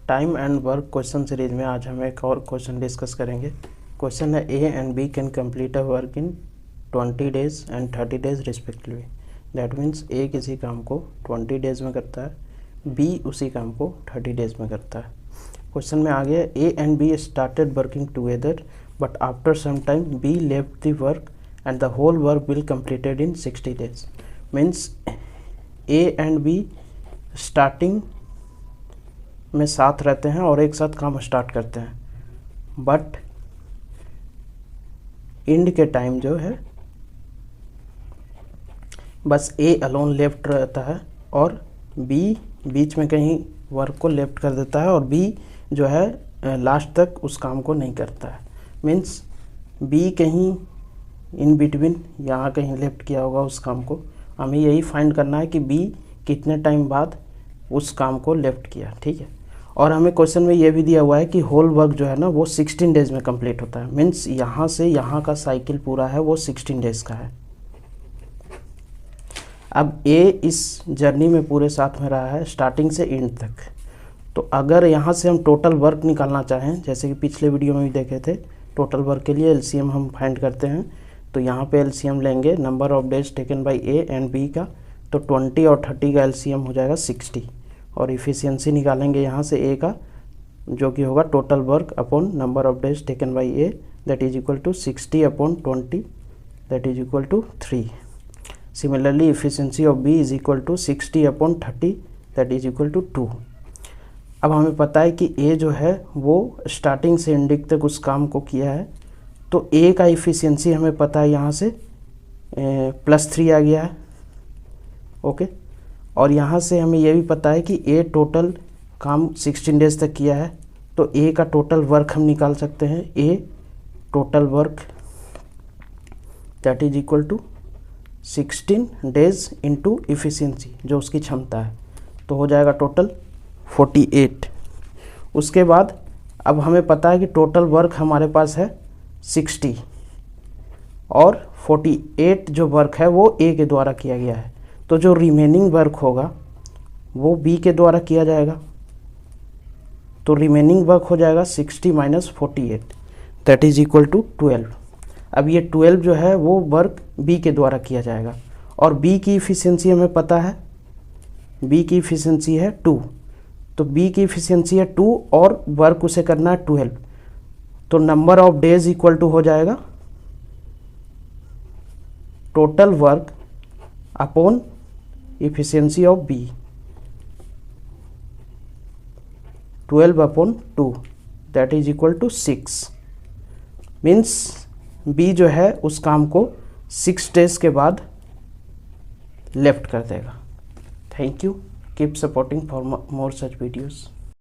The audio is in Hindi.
Time and work question series में आज हम एक और क्वेश्चन डिस्कस करेंगे। क्वेश्चन है A and B can complete a work in 20 days and 30 days respectively. That means A किसी काम को 20 डेज में करता है, बी उसी काम को 30 डेज में करता है। क्वेश्चन में आ गया A and B started working together but after some time B left the work and the whole work will completed in 60 days. Means A and B starting में साथ रहते हैं और एक साथ काम स्टार्ट करते हैं, बट एंड के टाइम जो है बस ए अलोन लेफ्ट रहता है और बी बीच में कहीं वर्क को लेफ्ट कर देता है और बी जो है लास्ट तक उस काम को नहीं करता है। मीन्स बी कहीं इन बिटवीन यहाँ कहीं लेफ्ट किया होगा उस काम को। हमें यही फाइंड करना है कि बी कितने टाइम बाद उस काम को लेफ्ट किया, ठीक है। और हमें क्वेश्चन में ये भी दिया हुआ है कि होल वर्क जो है ना वो 16 डेज में कंप्लीट होता है। मीन्स यहाँ से यहाँ का साइकिल पूरा है वो 16 डेज का है। अब ए इस जर्नी में पूरे साथ में रहा है स्टार्टिंग से एंड तक। तो अगर यहाँ से हम टोटल वर्क निकालना चाहें, जैसे कि पिछले वीडियो में भी देखे थे, टोटल वर्क के लिए एलसीएम हम फाइंड करते हैं। तो यहाँ पे एलसीएम लेंगे number of days taken by A and B का, तो 20 और 30 का एलसीएम हो जाएगा 60। और इफ़िशियंसी निकालेंगे यहाँ से ए का, जो कि होगा total work upon number of days taken by A, that is equal to 60 upon 20, that is equal to 3। Similarly efficiency of B is equal to 60 upon 30, that is equal to 2। अब हमें पता है कि ए जो है वो स्टार्टिंग से एंडिंग तक उस काम को किया है, तो ए का इफ़िशियंसी हमें पता है यहाँ से +3 आ गया है, ओके। और यहाँ से हमें ये भी पता है कि ए टोटल काम 16 डेज तक किया है, तो ए का टोटल वर्क हम निकाल सकते हैं। A total work that is equal to 16 days into efficiency जो उसकी क्षमता है, तो हो जाएगा टोटल 48। उसके बाद अब हमें पता है कि टोटल वर्क हमारे पास है 60 और 48 जो वर्क है वो ए के द्वारा किया गया है, तो जो रिमेनिंग वर्क होगा वो बी के द्वारा किया जाएगा। तो रिमेनिंग वर्क हो जाएगा 60 minus 48, that is equal to 12। अब ये 12 जो है वो वर्क बी के द्वारा किया जाएगा और बी की इफ़िशियंसी हमें पता है, बी की इफ़िशियंसी है 2। तो बी की इफ़िशियंसी है 2 और वर्क उसे करना है 12, तो number of days equal to हो जाएगा total work upon efficiency of B, 12 upon 2, that is equal to 6। Means B जो है उस काम को 6 डेज के बाद लेफ्ट कर देगा। Thank you, keep supporting for more such videos.